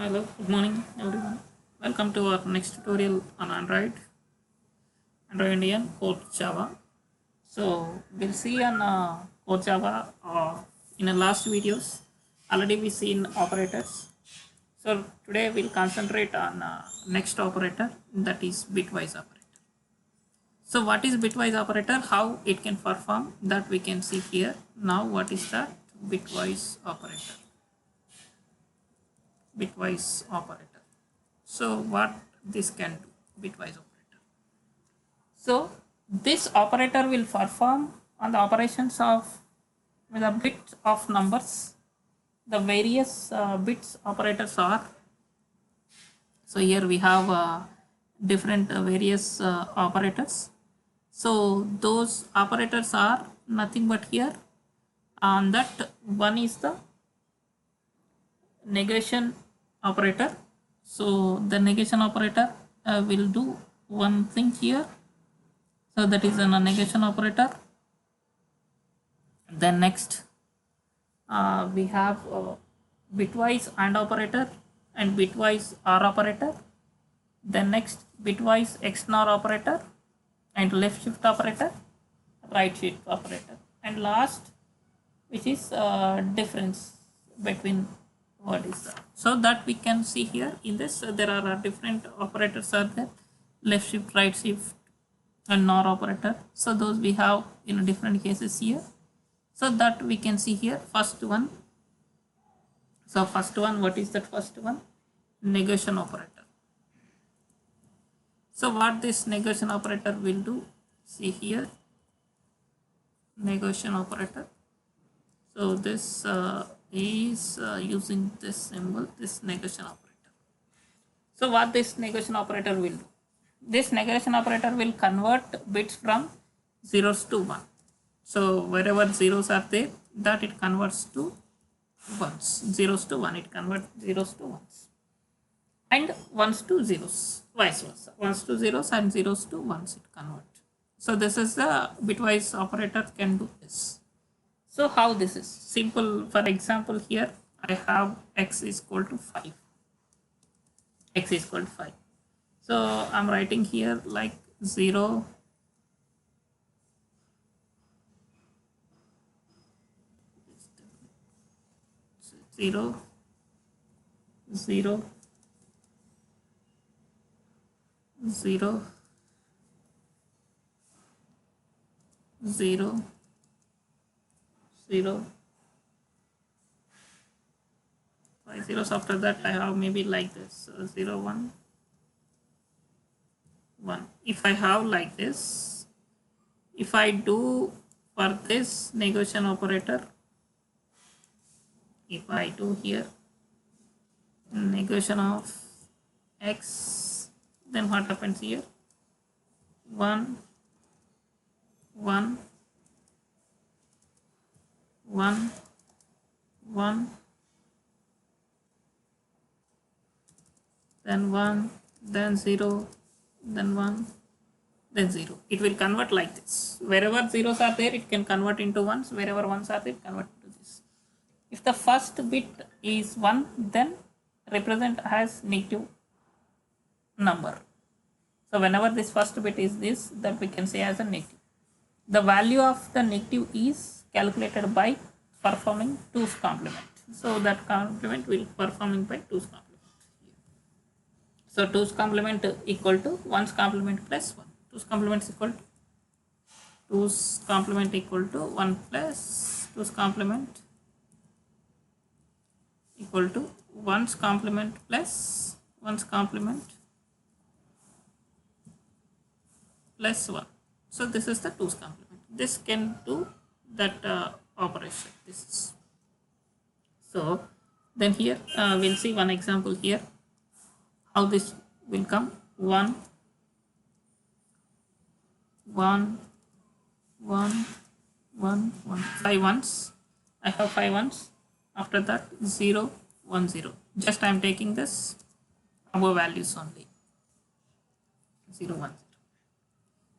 Hello, good morning everyone. Welcome to our next tutorial on Android Indian Core Java. So we'll see on Core Java in the last videos. Already we seen operators. So today we'll concentrate on next operator, that is bitwise operator. So what is bitwise operator? How it can perform, that we can see here. Now what is that bitwise operator? Bitwise operator. So what this can do, bitwise operator. So this operator will perform on the operations of with a bit of numbers. The various bits operators are. So here we have different various operators. So those operators are nothing but here. And that one is the negation operator. So the negation operator will do one thing here. So that is a negation operator. Then next we have bitwise AND operator and bitwise OR operator. Then next bitwise XNOR operator and left shift operator, right shift operator, and last which is difference between what is that. So that we can see here in this there are different operators are there, left shift, right shift, and NOR operator. So those we have in different cases here. So that we can see here. First one. So first one, what is that first one? Negation operator. So what this negation operator will do? See here. Negation operator. So this is using this symbol, this negation operator. So what this negation operator will do? This negation operator will convert bits from zeros to 1. So wherever zeros are there, that it converts to ones. Zeros to 1, it converts zeros to ones. And ones to zeros, vice versa. Ones to zeros and zeros to ones it converts. So this is the bitwise operator can do this. So how this is? Simple. For example, here I have x is equal to 5. X is equal to 5. So I'm writing here like 0, 0, 0, 0, 0, 0, 5 zeros. After that I have maybe like this 0, 1, 1. If I have like this, if I do for this negation operator, if I do here negation of x, then what happens here? 1, 1, 1, 1, then 1, then 0, then 1, then 0. It will convert like this. Wherever zeros are there, it can convert into ones. Wherever ones are there, convert into this. If the first bit is 1, then represent as negative number. So whenever this first bit is this, that we can say as a negative. The value of the negative is calculated by performing 2's complement. So that complement will performing by 2's complement. So 2's complement equal to 1's complement plus 1. 2's complement is equal to 2's complement equal to 1 plus 2's complement equal to 1's complement plus 1's complement plus 1. So this is the 2's complement. This can do that operation. This is. So then here we'll see one example here. How this will come? 1, 1, 1, 1, 1. 5 ones. I have 5 ones. After that 0, 1, 0. Just I am taking this above values only. 0, 1, 0.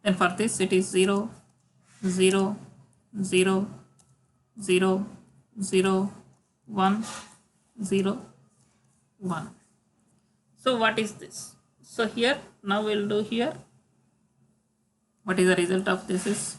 Then for this it is 0, 0, 0, 0, 0, 1, 0, 1. So what is this? So here now we'll do here. What is the result of this is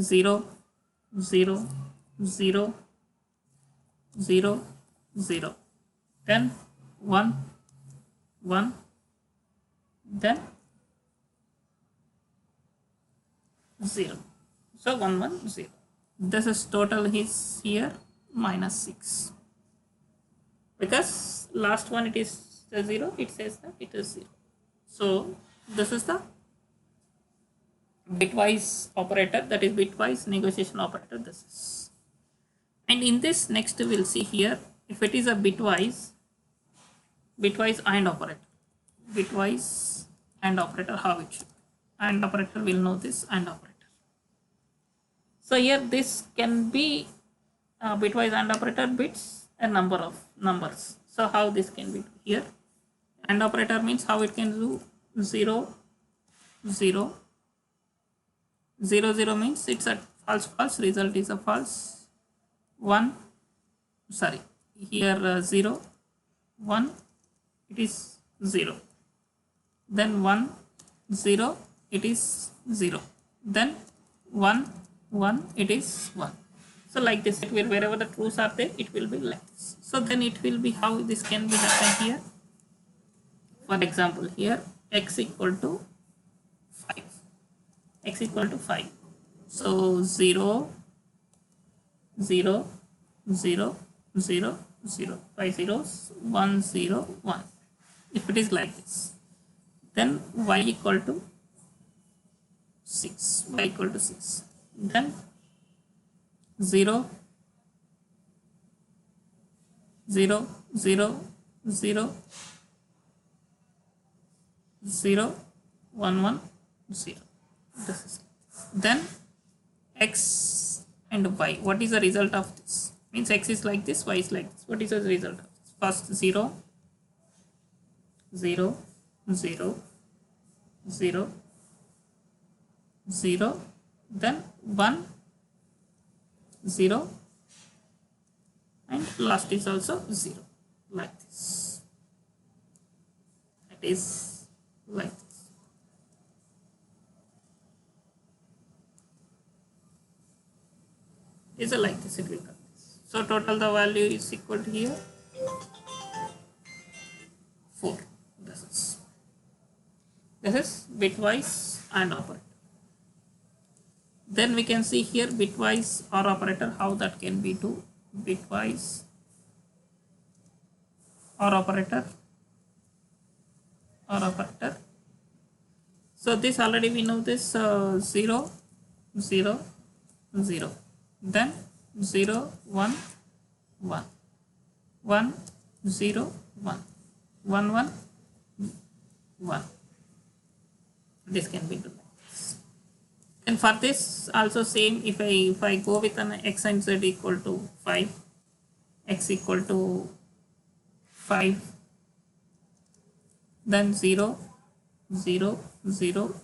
0 0 0 0 0, then 1 1, then 0. So 1 1 0. This is total is here minus 6, because last one it is 0, it says that it is 0. So this is the bitwise operator, that is bitwise negotiation operator. This is, and in this next we'll see here, if it is a bitwise AND operator, bitwise AND operator, how it should be. AND operator will know this AND operator. So here this can be bitwise AND operator, bits a number of numbers. So how this can be here? AND operator means how it can do 0 0 0 0 means it's a false false, result is a false. 1, sorry, here 0 1, it is 0, then 1 0, it is 0, then 1 1, it is 1. So like this, it will, wherever the truths are there, it will be like this. So then it will be, how this can be happen here. For example, here x equal to 5, x equal to 5. So 0 0 0 0 0, 5 zeros, 1 0 1. If it is like this, then y equal to 6, y equal to 6, then 0 0 0 0 0 1 1 0. This is, then x and y. What is the result of this? Means x is like this, y is like this. What is the result of this? First 0 0 0 0 0, then 1 0, and last is also 0, like this. It is like this. Is like this, it will come this. So total the value is equal to here 4. This is bitwise AND operator. Then we can see here bitwise OR operator, how that can be do. Bitwise OR operator, So this already we know this 0 0 0, then 0 1 1 1 0 1 1 1 1. This can be done. And for this also same, if I go with an x and z equal to 5, x equal to 5, then 0 0 0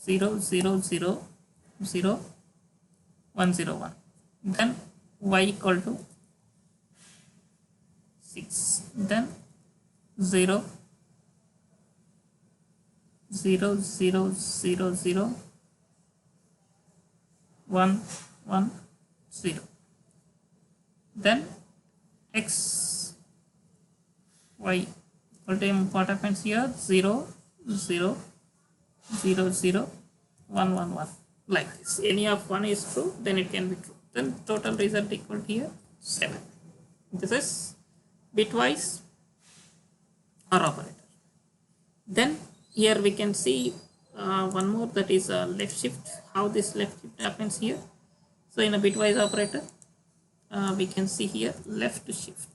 0 0 0 0 1 0 1, then y equal to 6, then 0 0 0 0 0 1 1 0, then x y equal to what happens here 0 0 0 0 1 1 1, like this. Any of one is true, then it can be true. Then total result equal to here 7. This is bitwise OR operator. Then here we can see one more, that is left shift. How this left shift happens here? So in a bitwise operator, we can see here left shift.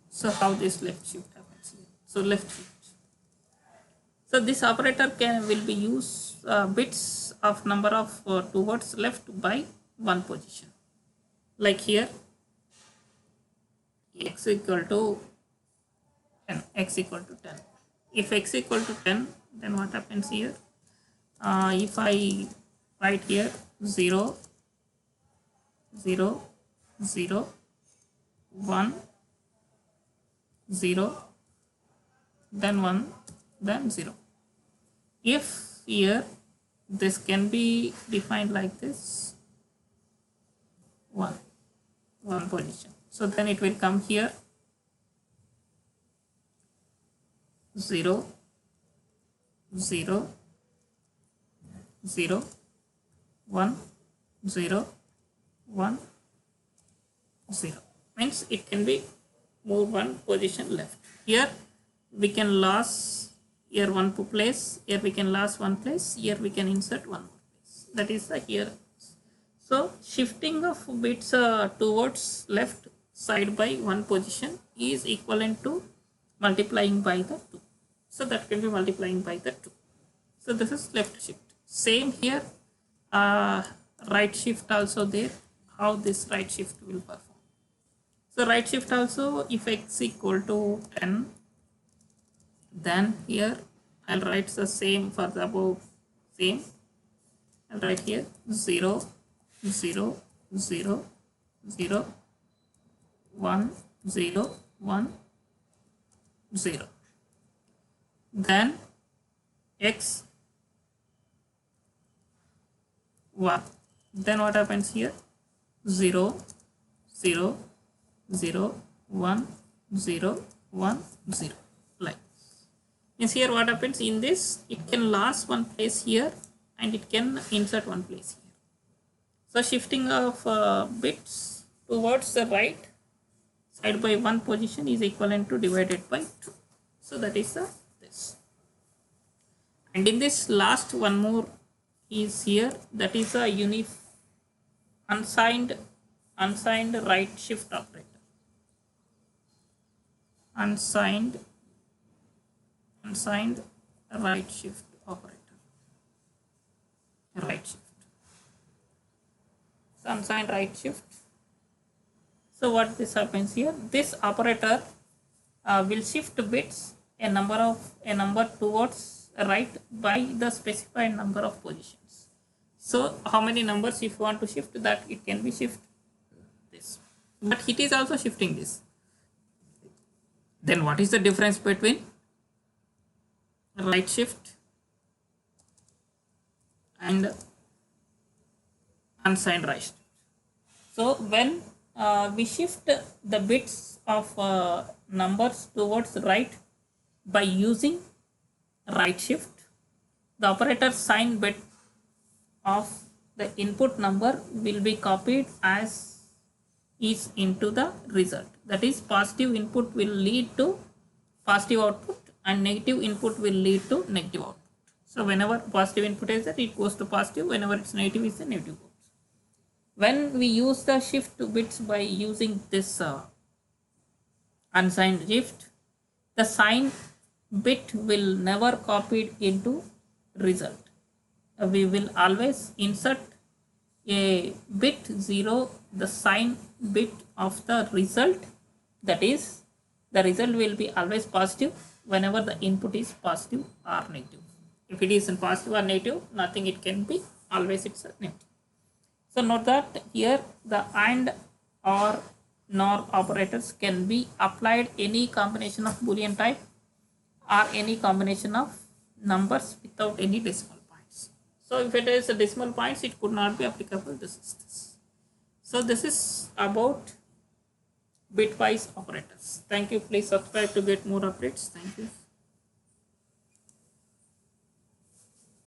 So how this left shift happens here? So left shift. So this operator will be used bits of number of towards left by one position. Like here, x equal to 10, x equal to 10. If x equal to 10, then what happens here? If I write here 0 0 0 1, 0, then 1, then 0. If here this can be defined like this, 1 position. So then it will come here 0, 0, 0, 1, 0, 1, 0. Means it can be move one position left. Here we can lose here one place, here we can lose one place, here we can insert one more place. That is the here. So shifting of bits towards left side by one position is equivalent to multiplying by the 2. So that can be multiplying by the 2. So this is left shift. Same here, right shift also there. How this right shift will perform. So right shift also, if x equal to 10, then here I'll write the same for the above same. I'll write here 0, 0, 0, 0, 1, 0, 1, 0. Then x 1. Then what happens here? 0, 0, 0, 1, 0, 1, 0. Like means here what happens in this, it can lose one place here and it can insert one place here. So shifting of bits towards the right side by one position is equivalent to divided by 2. So that is this. And in this last one more is here, that is a unsigned right shift operator. Unsigned right shift operator. Right shift. So unsigned right shift. So what this happens here? This operator will shift bits a number towards right by the specified number of positions. So how many numbers if you want to shift, that it can be shift this, but it is also shifting this. Then what is the difference between right shift and unsigned right shift? So when we shift the bits of numbers towards right by using right shift, the operator sign bit of the input number will be copied as is into the result. That is, positive input will lead to positive output and negative input will lead to negative output. So whenever positive input is there, it goes to positive. Whenever it's negative, is the negative goes. When we use the shift bits by using this unsigned shift, the sign bit will never copied into result. We will always insert a bit 0, the sign bit of the result. That is, the result will be always positive whenever the input is positive or negative. If it is in positive or negative, nothing it can be, always it's a negative. So note that here the AND or NOR operators can be applied any combination of Boolean type or any combination of numbers without any decimal points. So if it is a decimal points, it could not be applicable. This is this. So this is about bitwise operators. Thank you. Please subscribe to get more updates. Thank you.